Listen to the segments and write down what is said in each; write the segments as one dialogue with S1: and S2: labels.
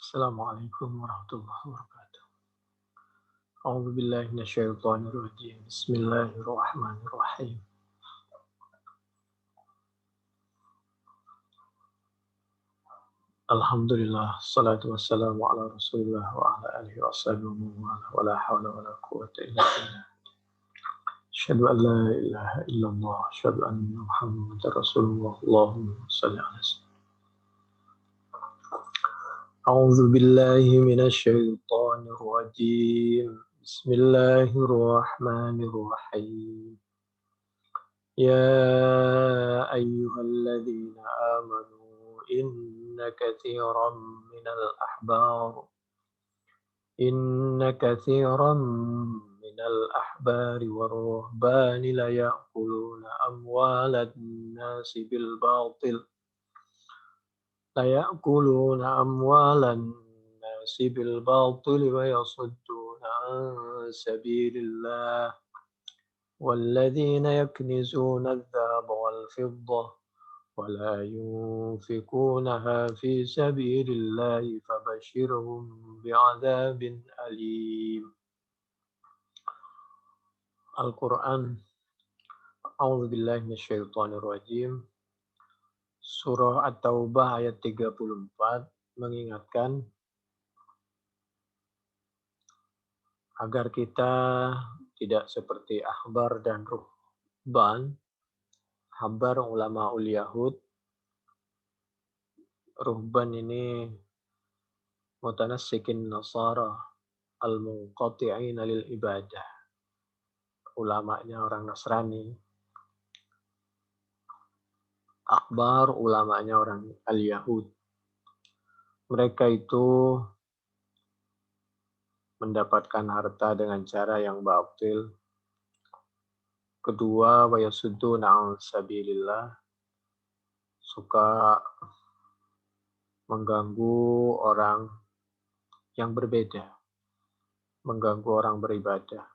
S1: Assalamualaikum warahmatullahi wabarakatuh. A'udzu billahi minasyaitonir rajim. Bismillahirrahmanirrahim. Alhamdulillah, salatu wassalamu ala Rasulillah wa ala alihi washabihi wa la haula wa la quwwata illa billah. Asyhadu an la ilaha illallah, asyhadu anna Muhammadar Rasulullah. Allahumma shalli ala sayyidina. A'udzu billahi minasyaitonir rajim. Bismillahirrahmanirrahim. يا أيها الذين آمنوا إن كثيرا من الأحبار والرهبان ليأكلون أموال الناس بالباطل ويصدون عن سبيل الله والذين يكنزون الذهب والفضة ولا ينفقونها في سبيل الله فبشرهم بعذاب أليم. Al-Quran. A'udzubillahi minasyaitonirrajim. Surah At-Taubah ayat 34 mengingatkan agar kita tidak seperti ahbar dan ruhban. Ahbar ulama ul Yahud, ruhban ini mutanassikin nasara al-munqati'ina lil ibadah. Ulamanya orang Nasrani. Ahbar ulamanya orang al-Yahud. Mereka itu mendapatkan harta dengan cara yang batil. Kedua, wa yasudduna an sabilillah, suka mengganggu orang yang berbeda, mengganggu orang beribadah.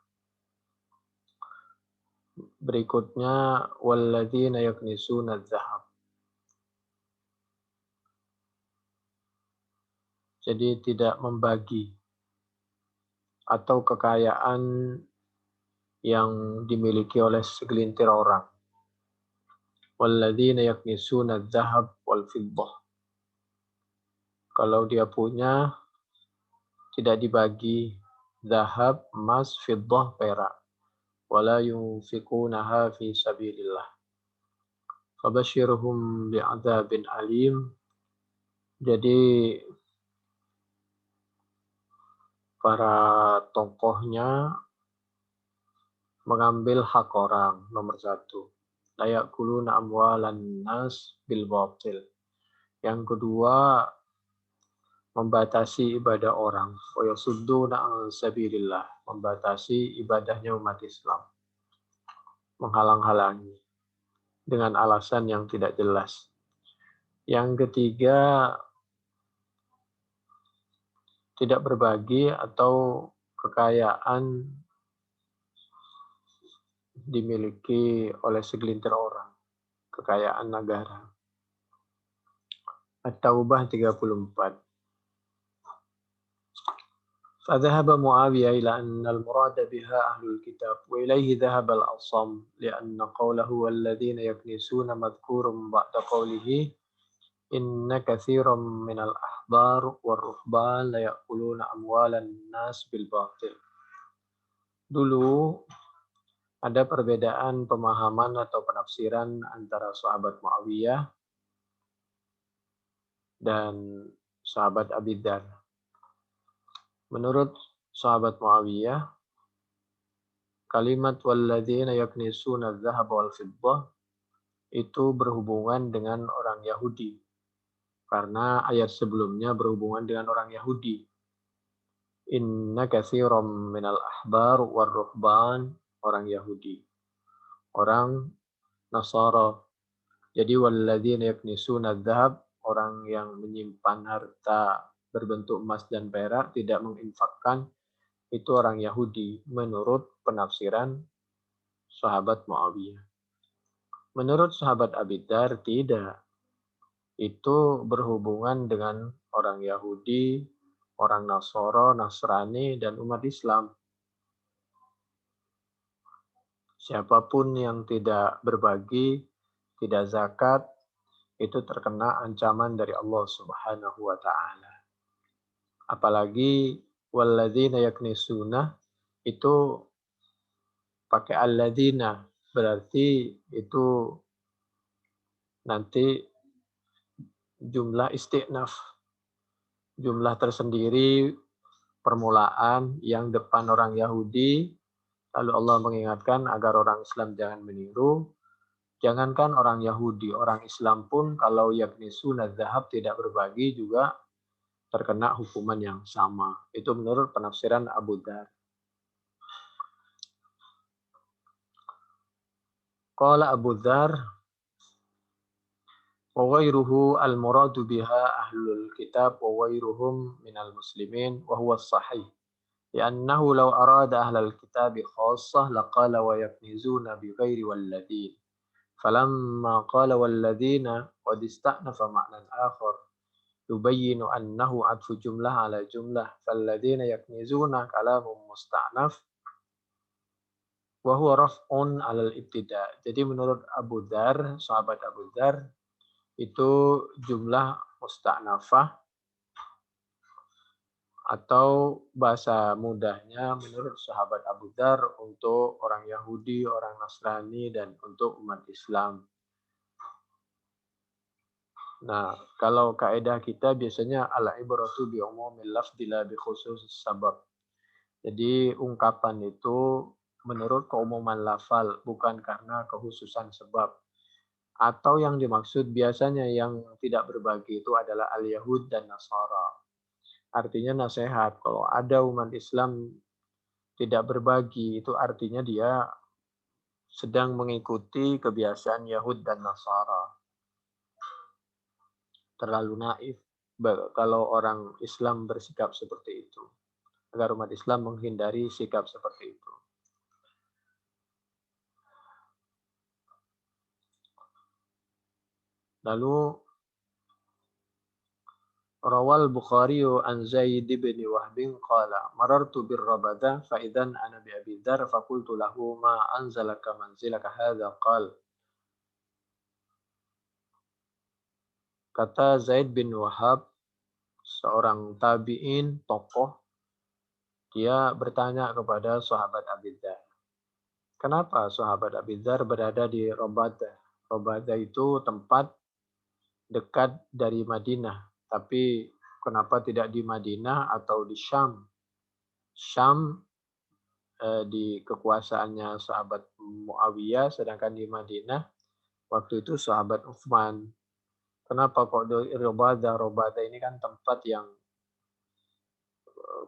S1: Berikutnya, walladzina yaknisuna dzahab. Jadi tidak membagi atau kekayaan yang dimiliki oleh segelintir orang. Walladzina yaknisuna dzahab wal fiddah. Kalau dia punya, tidak dibagi, zahab, emas, fiddah, perak. Wala yunfikunaha fi sabilillah. Fabashirhum bi'adzabin alim. Jadi para tokohnya mengambil hak orang, nomor satu. La ya'kuluna amwalan nas bil batil. Yang kedua, membatasi ibadah orang. Wa yasudduna an sabilillah. Membatasi ibadahnya umat Islam. Menghalang-halangi dengan alasan yang tidak jelas. Yang ketiga, tidak berbagi atau kekayaan dimiliki oleh segelintir orang. Kekayaan negara. At-Taubah 34. فذهب معاوية إلى أن المراد بها أهل الكتاب وإليه ذهب الأصم لأن قوله والذين يكنسون مذكور بعد قوله إن كثيرا من الأحبار والرهبان ليأكلون أموال الناس بالباطل. Dulu ada perbedaan pemahaman atau penafsiran antara sahabat Muawiyah dan sahabat Abi Dzar. Menurut sahabat Muawiyah, kalimat walladzina yaknisuna dzahab wal fiddah itu berhubungan dengan orang Yahudi. Karena ayat sebelumnya berhubungan dengan orang Yahudi. Inna katsiran minal ahbar war ruhban, orang Yahudi. Orang Nasara. Jadi walladzina yaknisuna dzahab, orang yang menyimpan harta berbentuk emas dan perak, tidak menginfakkan, itu orang Yahudi, menurut penafsiran sahabat Muawiyah. Menurut sahabat Abi Dzar, tidak. Itu berhubungan dengan orang Yahudi orang Nasoro, Nasrani, dan umat Islam. Siapapun yang tidak berbagi, tidak zakat, itu terkena ancaman dari Allah Subhanahu wa taala. Apalagi walladzina yaknisuna itu pakai alladzina, berarti itu nanti jumlah istinaf, jumlah tersendiri permulaan yang depan orang Yahudi, lalu Allah mengingatkan agar orang Islam jangan meniru. Jangankan orang Yahudi, orang Islam pun kalau yaknisuna zahab tidak berbagi juga terkena hukuman yang sama. Itu menurut penafsiran Abu Dzar. Qala Abu Dzar wa ghairuhu al-muradu biha ahlul kitab wa ghairuhum minal muslimin wa huwa sahih. Li'annahu law arada ahlal kitab khassah laqala wa yaknizuna bi ghairi walladhin. Falamma qala walladhina qad ista'nafa ma'nan akhar yubayyinu annahu atfu jumlah ala jumlah falladhina yaknizuna kalamun musta'naf wa huwa raf'un 'alal ibtida'. Jadi menurut Abu Dzar, sahabat Abu Dzar, itu jumlah musta'nafah atau bahasa mudahnya menurut sahabat Abu Dzar untuk orang Yahudi, orang Nasrani, dan untuk umat Islam. Nah, kalau kaidah kita biasanya al-ibratu bi umumil lafzi la bi khususis sabab. Jadi ungkapan itu menurut keumuman lafal, bukan karena kekhususan sebab. Atau yang dimaksud biasanya yang tidak berbagi itu adalah al-Yahud dan Nasara. Artinya nasihat, kalau ada umat Islam tidak berbagi, itu artinya dia sedang mengikuti kebiasaan Yahud dan Nasara. Terlalu naif kalau orang Islam bersikap seperti itu. Agar umat Islam menghindari sikap seperti itu. Lalu rawal Bukhari an Zaid bin Wahb qala marartu bir Rabadah fa idzan ana bi Abi Dzar fa qultu lahu ma anzalaka manzilaka hadza qala. Kata Zaid bin Wahab, seorang tabi'in tokoh, dia bertanya kepada sahabat Abi Dzar. Kenapa sahabat Abi Dzar berada di Rabadah? Rabadah itu tempat dekat dari Madinah. Tapi kenapa tidak di Madinah atau di Syam? Syam di kekuasaannya sahabat Muawiyah, sedangkan di Madinah waktu itu sahabat Utsman. Kenapa kok di Rabadah? Rabadah ini kan tempat yang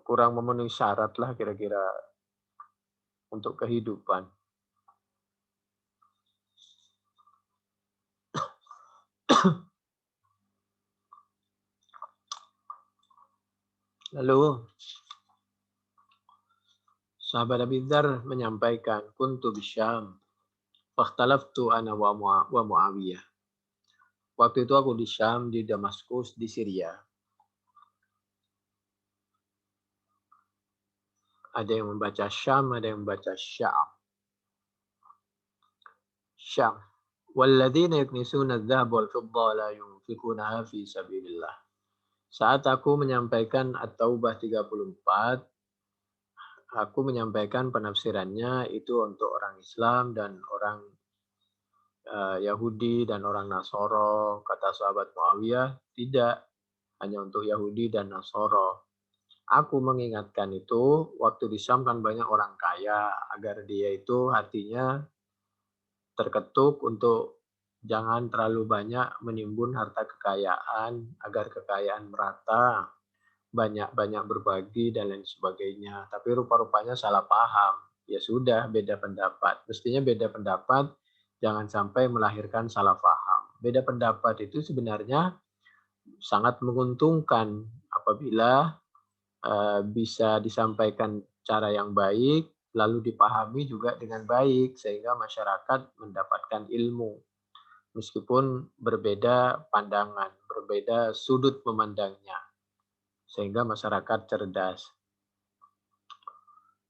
S1: kurang memenuhi syarat lah kira-kira untuk kehidupan. Lalu sahabat Abi Dzar menyampaikan, kuntu bisyam, fakhtalaftu ana wa Muawiyah. Waktu itu aku di Syam, di Damaskus, di Syria. Ada yang membaca Syam, ada yang membaca Syam. Syam. Walladzina yaknisuna adz-dzahaba wal-fidda la yunfikunaha fi sabilillah. Saat aku menyampaikan At-Taubah 34, aku menyampaikan penafsirannya itu untuk orang Islam dan orang Yahudi dan orang Nasoro. Kata sahabat Muawiyah, tidak. Hanya untuk Yahudi dan Nasoro. Aku mengingatkan itu, waktu di Syam kan banyak orang kaya, agar dia itu hatinya terketuk untuk jangan terlalu banyak menimbun harta kekayaan, agar kekayaan merata, banyak-banyak berbagi, dan lain sebagainya. Tapi rupa-rupanya salah paham. Ya sudah, beda pendapat. Mestinya beda pendapat, jangan sampai melahirkan salah paham. Beda pendapat itu sebenarnya sangat menguntungkan apabila bisa disampaikan cara yang baik, lalu dipahami juga dengan baik, sehingga masyarakat mendapatkan ilmu. Meskipun berbeda pandangan, berbeda sudut memandangnya. sehingga masyarakat cerdas.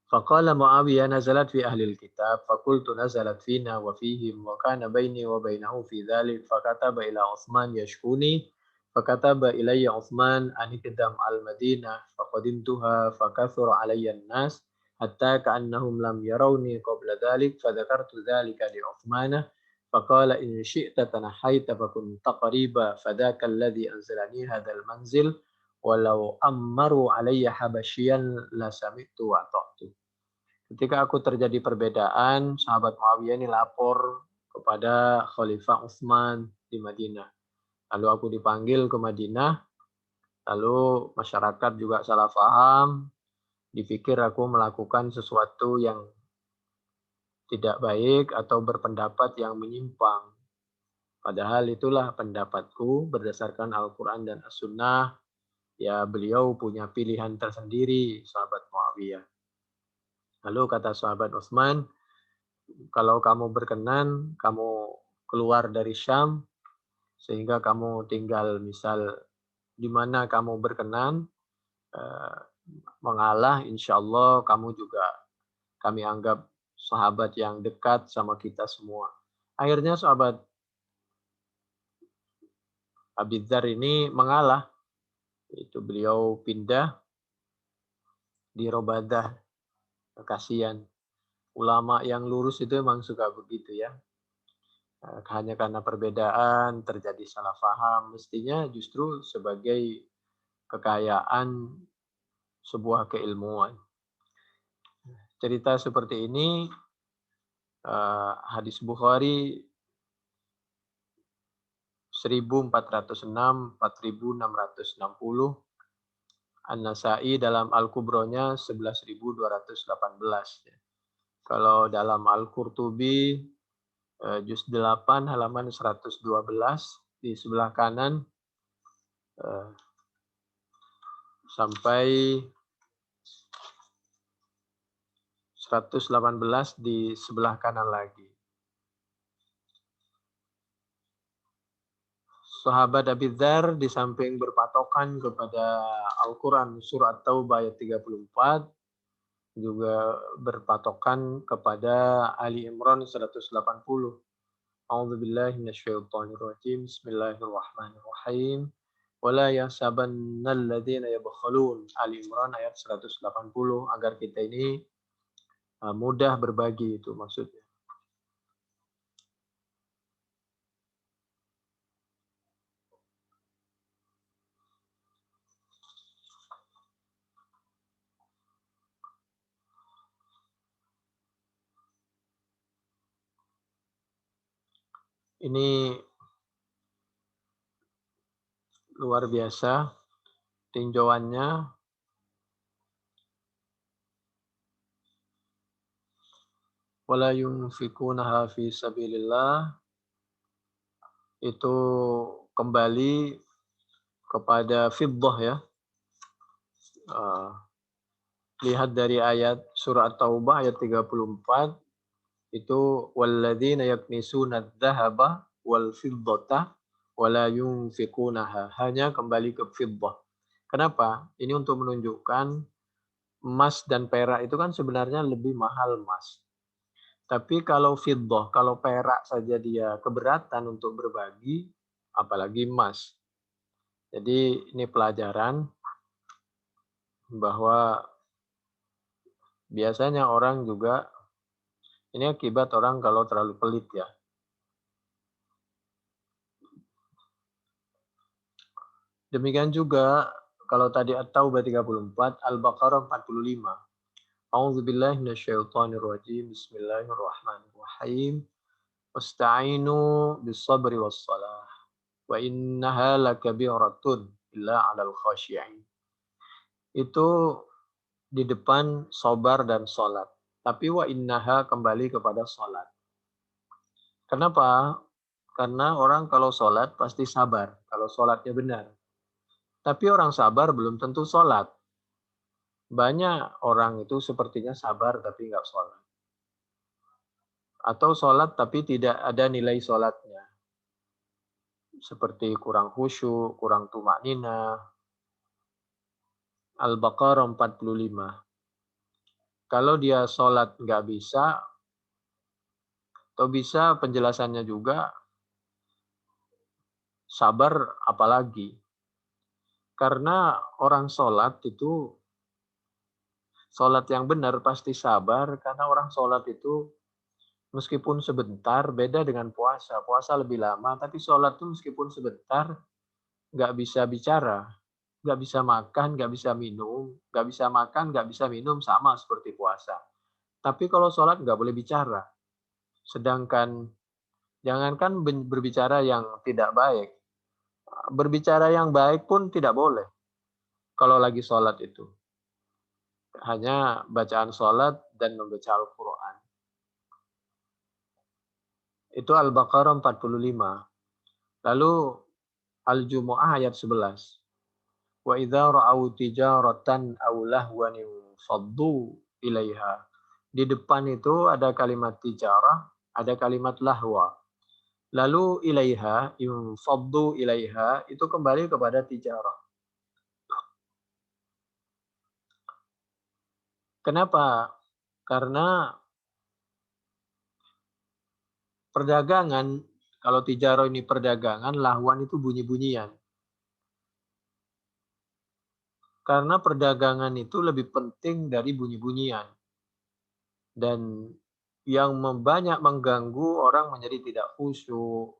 S1: Faqala Muawiyah nazalat fi ahli kitab faqultu nazalat fina wa fihim wa kana baini wa bainahu fi dhalik fakataba ila Utsman yashkuni fakataba ilayya Utsman an ikdam al-Madinah faqadimtuha fakathura alayya an-nas hatta ka'annahum lam yarawni qabla dhalik fadzakartu dhalika li Utsman faqala in syi'ta tanahhaita fakunta qariba fadzaka alladhi anzalani hadzal manzil walau ammaru alayya habasyian la sami'tu wa ta'tu. Ketika aku terjadi perbedaan, sahabat Muawiyah ini lapor kepada Khalifah Utsman di Madinah. Lalu aku dipanggil ke Madinah, lalu masyarakat juga salah paham, dipikir aku melakukan sesuatu yang tidak baik atau berpendapat yang menyimpang. Padahal itulah pendapatku berdasarkan Al-Quran dan As-Sunnah. Ya, beliau punya pilihan tersendiri, sahabat Muawiyah. Lalu kata sahabat Utsman, kalau kamu berkenan, kamu keluar dari Syam, sehingga kamu tinggal misal di mana kamu berkenan, mengalah, insya Allah kamu juga kami anggap sahabat yang dekat sama kita semua. Akhirnya sahabat Abi Dzar ini mengalah. Itu beliau pindah di Robadah. Kasihan. Ulama yang lurus itu memang suka begitu ya. Hanya karena perbedaan terjadi salah paham. Mestinya justru sebagai kekayaan sebuah keilmuan. Cerita seperti ini hadis Bukhari 1406, 4660, An-Nasai dalam Al-Kubronya 11.218. Kalau dalam Al-Qurtubi juz 8 halaman 112 di sebelah kanan sampai 118 di sebelah kanan lagi. Sahabat Abi Dzar di samping berpatokan kepada Al-Quran surat Taubah ayat 34, juga berpatokan kepada Ali Imran 180. A'udzubillahi minasyaitonirrajim. Bismillahirrahmanirrahim. Wala yahsabannal ladzina yabkhalun. Ali Imran ayat 180, agar kita ini mudah berbagi, itu maksudnya. Ini luar biasa tinjauannya. Wala yunfikunaha fi sabilillah, itu kembali kepada fiddah ya. Lihat dari ayat surat Taubah ayat 34, itu walladzina yaknisuna adz-dzahaba wal fiddata wala yunfikunaha, hanya kembali ke fiddah. Kenapa? Ini untuk menunjukkan emas dan perak itu kan sebenarnya lebih mahal emas. Tapi kalau fiddah, kalau perak saja dia keberatan untuk berbagi, apalagi emas. Jadi ini pelajaran bahwa biasanya orang juga, ini akibat orang kalau terlalu pelit ya. Demikian juga kalau tadi At-Taubah 34, Al-Baqarah 45. A'udzubillahi minasyaitonirrajim. Bismillahirrahmanirrahim. Wasta'inu bis-sabri was-salah. Wa innaha lakabiratun illa 'alal khashi'in. Itu di depan sabar dan salat. Tapi wa innaha kembali kepada salat. Kenapa? Karena orang kalau salat pasti sabar, kalau salatnya benar. Tapi orang sabar belum tentu salat. Banyak orang itu sepertinya sabar tapi nggak salat. Atau salat tapi tidak ada nilai salatnya. Seperti kurang khusyuk, kurang tumakninah. Al-Baqarah 45. Kalau dia sholat nggak bisa, atau bisa penjelasannya juga sabar apalagi. Karena orang sholat itu, sholat yang benar pasti sabar, karena orang sholat itu meskipun sebentar, beda dengan puasa. Puasa lebih lama, tapi sholat itu meskipun sebentar, nggak bisa bicara, nggak bisa makan, nggak bisa minum, nggak bisa makan, nggak bisa minum, sama seperti puasa. Tapi kalau sholat nggak boleh bicara. Sedangkan jangankan berbicara yang tidak baik, berbicara yang baik pun tidak boleh kalau lagi sholat itu. Hanya bacaan sholat dan membaca Al-Quran. Itu Al-Baqarah 45. Lalu Al-Jumu'ah ayat 11. Wa idza ra'au tijaratan aw lahwan faddu ilaiha. Di depan itu ada kalimat tijarah, ada kalimat lahwa. Lalu ilaiha, faddu ilaiha itu kembali kepada tijarah. Kenapa? Karena perdagangan, kalau tijarah ini perdagangan, lahwan itu bunyi-bunyian. Karena perdagangan itu lebih penting dari bunyi-bunyian. Dan yang banyak mengganggu orang menjadi tidak khusyuk,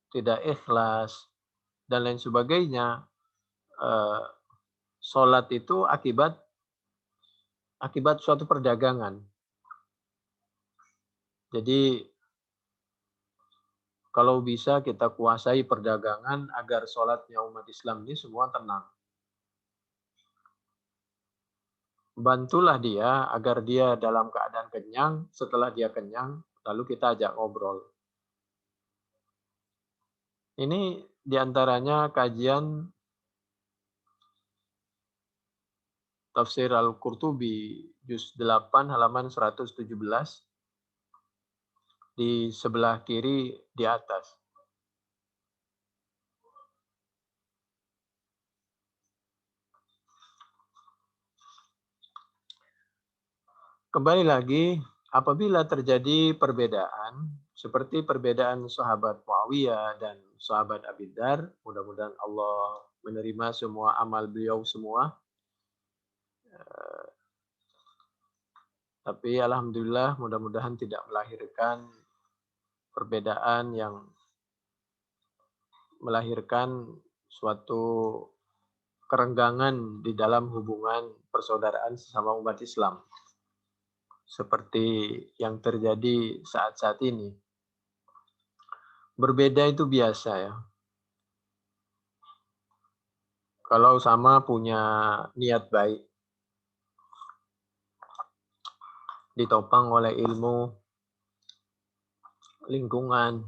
S1: tidak ikhlas, dan lain sebagainya. Eh, Sholat itu akibat suatu perdagangan. Jadi kalau bisa kita kuasai perdagangan agar sholatnya umat Islam ini semua tenang. Bantulah dia agar dia dalam keadaan kenyang, setelah dia kenyang, lalu kita ajak ngobrol. Ini diantaranya kajian Tafsir Al-Qurtubi, juz 8 halaman 117, di sebelah kiri di atas. Kembali lagi, apabila terjadi perbedaan, seperti perbedaan sahabat Muawiyah dan sahabat Abi Dzar, mudah-mudahan Allah menerima semua amal beliau semua. Tapi alhamdulillah mudah-mudahan tidak melahirkan perbedaan yang melahirkan suatu kerenggangan di dalam hubungan persaudaraan sesama umat Islam. Seperti yang terjadi saat-saat ini. Berbeda itu biasa ya. Kalau sama punya niat baik, ditopang oleh ilmu, lingkungan,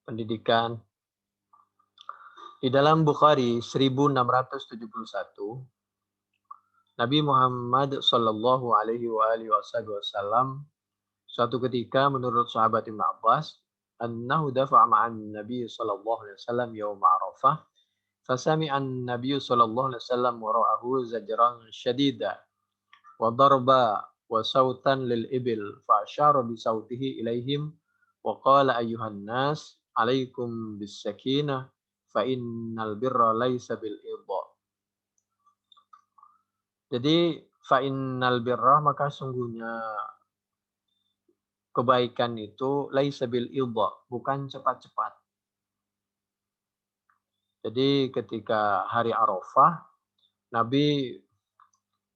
S1: pendidikan. Di dalam Bukhari 1671, Nabi Muhammad Shallallahu Alaihi Wasallam suatu ketika menurut sahabat Ibn Abbas, annahu dafa'a ma'an Nabi Shallallahu Alaihi Wasallam yawm Arafah, fasami'a an-Nabi Shallallahu Alaihi Wasallam wara'ahu zajran syadida wa darba wa sautan lil ibil fa asyara bi sautihi ilaihim wa qala ayyuhan nas alaikum bis sakinah fa innal birra laisa bil idha. Jadi fa innal birra, maka sungguhnya kebaikan itu laisa bil idha, bukan cepat-cepat. Jadi ketika hari Arafah, Nabi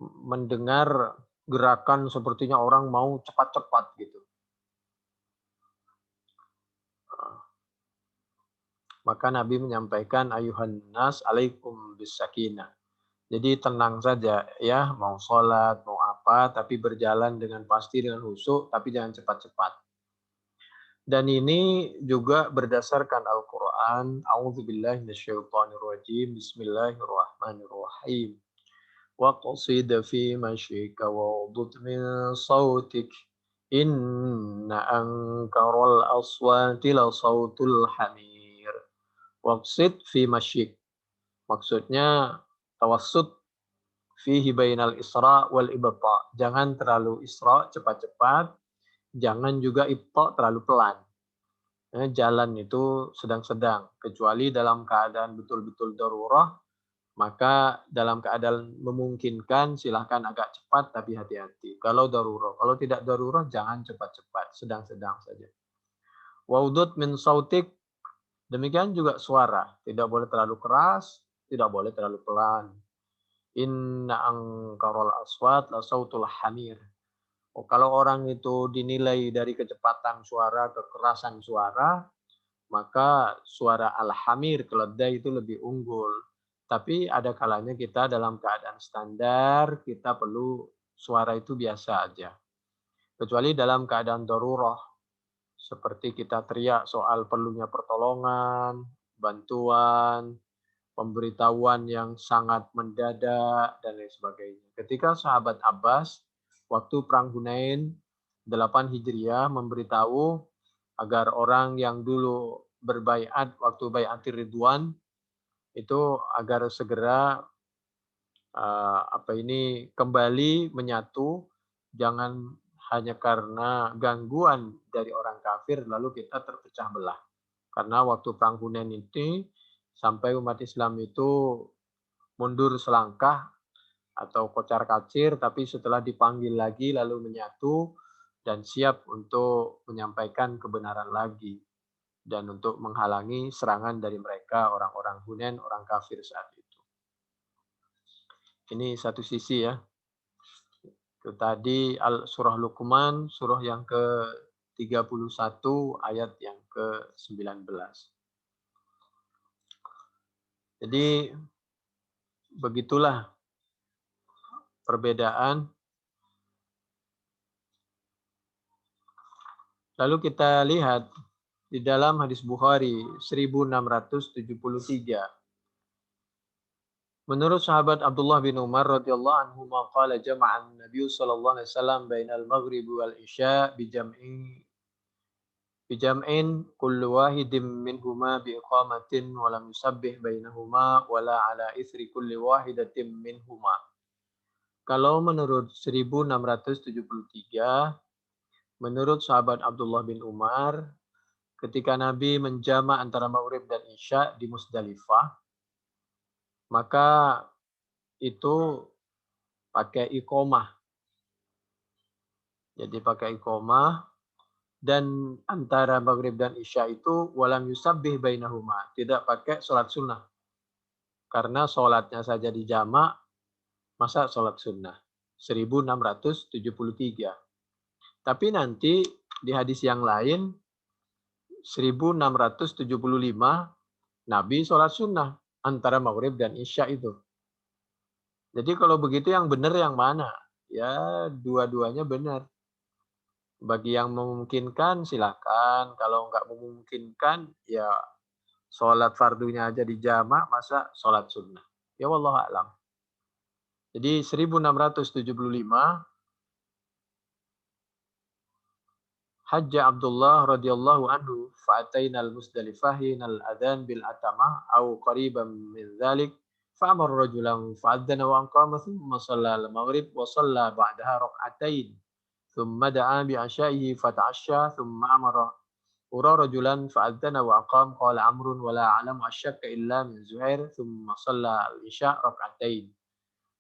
S1: mendengar gerakan sepertinya orang mau cepat-cepat gitu. Maka Nabi menyampaikan ayuhan nas alaikum bis sakinah. Jadi tenang saja ya, mau sholat, mau apa, tapi berjalan dengan pasti, dengan khusyuk, tapi jangan cepat-cepat. Dan ini juga berdasarkan Al-Quran. A'udzubillahi minasyaitonirrajim. Bismillahirrahmanirrahim. Waqsid fi masyika wa'udud min sautik. Inna ankaral aswati la sautul hamir. Waqsid fi masyik. Maksudnya Tawassut fihi bainal isra wal ibta. Jangan terlalu isra cepat-cepat, jangan juga ibta terlalu pelan. Jalan itu sedang-sedang, kecuali dalam keadaan betul-betul darurah, maka dalam keadaan memungkinkan silahkan agak cepat tapi hati-hati. Kalau darurah, kalau tidak darurah jangan cepat-cepat, sedang-sedang saja. Waudud min sautik, demikian juga suara, tidak boleh terlalu keras, tidak boleh terlalu pelan. Inna angkarul aswat la sautul hamir. Oh, kalau orang itu dinilai dari kecepatan suara, kekerasan suara, maka suara al-hamir, keledai itu lebih unggul. Tapi ada kalanya kita dalam keadaan standar, kita perlu suara itu biasa aja. Kecuali dalam keadaan darurat, seperti kita teriak soal perlunya pertolongan, bantuan, pemberitahuan yang sangat mendadak, dan lain sebagainya. Ketika sahabat Abbas, waktu Perang Hunain 8 Hijriah memberitahu agar orang yang dulu berbaiat waktu baiatir Ridwan itu agar segera kembali menyatu, jangan hanya karena gangguan dari orang kafir lalu kita terpecah belah. Karena waktu Perang Hunain ini sampai umat Islam itu mundur selangkah atau kocar-kacir, tapi setelah dipanggil lagi lalu menyatu dan siap untuk menyampaikan kebenaran lagi dan untuk menghalangi serangan dari mereka orang-orang Hunain, orang kafir saat itu. Ini satu sisi ya. Itu tadi surah Luqman, surah yang ke-31 ayat yang ke-19. Jadi begitulah perbedaan. Lalu kita lihat di dalam hadis Bukhari 1673. Menurut sahabat Abdullah bin Umar radhiyallahu anhu qala jama'an Nabi sallallahu alaihi wasallam bainal maghrib wal isya bijam'in kullu wahidin minhuma biiqamatin wa lam yusabbih bainahuma wala ala ithri kulli wahidatin minhuma. Kalau menurut 1673, menurut sahabat Abdullah bin Umar, ketika Nabi menjama antara maghrib dan isya di Musdalifah, maka itu pakai iqomah. Jadi pakai iqomah, dan antara maghrib dan isya itu walam yusabbih bainahuma, tidak pakai sholat sunnah. Karena sholatnya saja dijamak, masa sholat sunnah. 1673. Tapi nanti di hadis yang lain 1675 Nabi sholat sunnah antara maghrib dan isya itu. Jadi kalau begitu yang benar yang mana? Ya dua-duanya benar. Bagi yang memungkinkan silakan, kalau nggak memungkinkan ya sholat fardunya aja dijamak, masa sholat sunnah. Ya wallahu a'lam. Jadi 1675 Hajja Abdullah radhiyallahu anhu fa'ataina al-Musdalifah hinal adhan bil atamah au qariban min dzalik fa'amar rajulan fa'adzana wa aqama thumma shalla al-maghrib wa shalla ba'daha rak'atain thumma da'a bi 'ashaihi fata'asha thumma amara rajulan fa'adzana wa aqam qala amrun wa la a'lamu asyakka illa min Zuhair thumma shalla al-isya rak'atain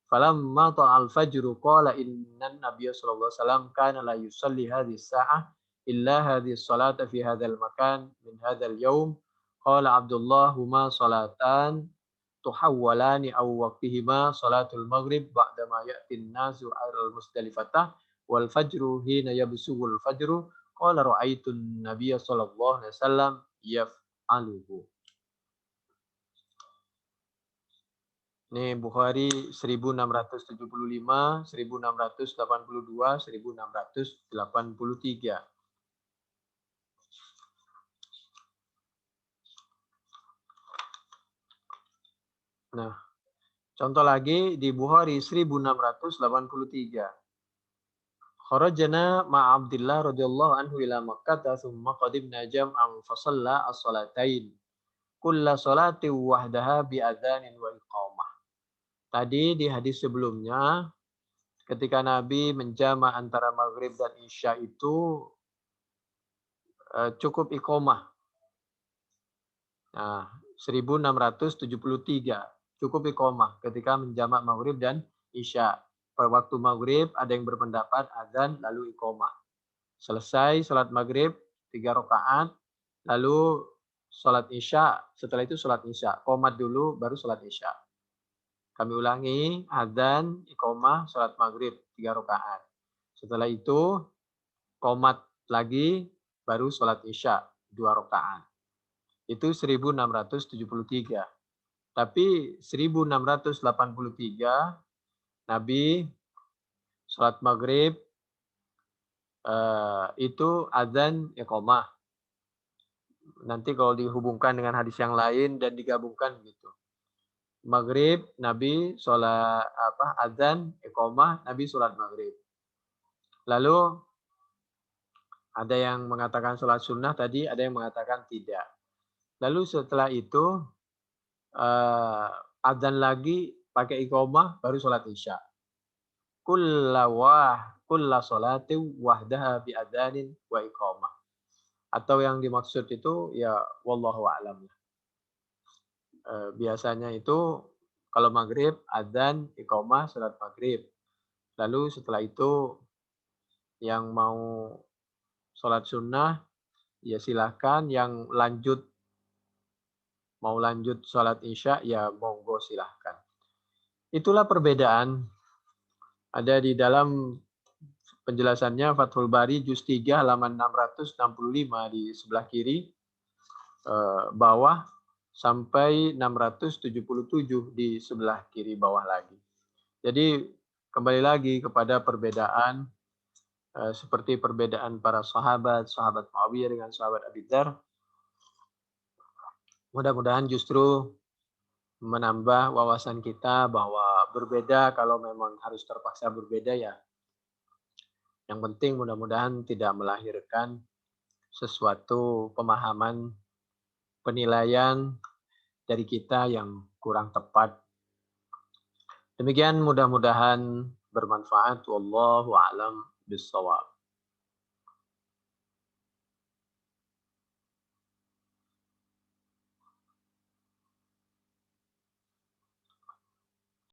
S1: falamma ta'a al-fajru qala inna an-nabiyya sallallahu alaihi wasallam kana la yusalli hadhihi as-sa'ah إلا هذه الصلاة في هذا المكان من هذا اليوم قال عبد الله هما صلاتان تحولان أو وقتهما صلاة المغرب بعدما يأتي الناس على المزدلفة والفجر حين يبزغ الفجر قال رأيت النبي صلى الله عليه وسلم يفعله. Ini Bukhari 1675, 1682, 1683. Nah, contoh lagi di Bukhari 1683. Kharajna ma Abdullah radhiyallahu anhu ila Makkah thumma qadimna jam'an fa shalla as-salatain. Kulla salati wahdaha bi adzanin wa iqamah. Tadi di hadis sebelumnya, ketika Nabi menjama antara maghrib dan isya itu cukup iqomah. Nah, 1673 cukup iqomah ketika menjamak maghrib dan isya. Pada waktu maghrib ada yang berpendapat adzan lalu iqomah. Selesai sholat maghrib 3 rakaat, lalu sholat isya, setelah itu sholat isya. Qomat dulu baru sholat isya. Kami ulangi, adzan, iqomah, sholat maghrib 3 rakaat. Setelah itu qomat lagi baru sholat isya 2 rakaat. Itu 1673. Tapi 1683 Nabi sholat maghrib itu adzan iqomah. Nanti kalau dihubungkan dengan hadis yang lain dan digabungkan gitu. Maghrib Nabi sholat adzan iqomah, Nabi sholat maghrib. Lalu ada yang mengatakan sholat sunnah tadi, ada yang mengatakan tidak. Lalu setelah itu adzan lagi pakai iqomah baru sholat isya. Kulla sholati wahdaha bi adzanin wa iqamah. Atau yang dimaksud itu ya wallahu a'lam. Biasanya itu kalau maghrib adzan iqamah salat maghrib. Lalu setelah itu yang mau sholat sunnah ya silahkan, yang mau lanjut sholat isya ya monggo silahkan. Itulah perbedaan ada di dalam penjelasannya Fathul Bari juz 3 halaman 665 di sebelah kiri bawah sampai 677 di sebelah kiri bawah lagi. Jadi kembali lagi kepada perbedaan seperti perbedaan para sahabat Muawiyah dengan sahabat Abi Dzar. Mudah-mudahan justru menambah wawasan kita bahwa berbeda kalau memang harus terpaksa berbeda ya. Yang penting mudah-mudahan tidak melahirkan sesuatu pemahaman, penilaian dari kita yang kurang tepat. Demikian mudah-mudahan bermanfaat. Wallahu a'lam bishawab.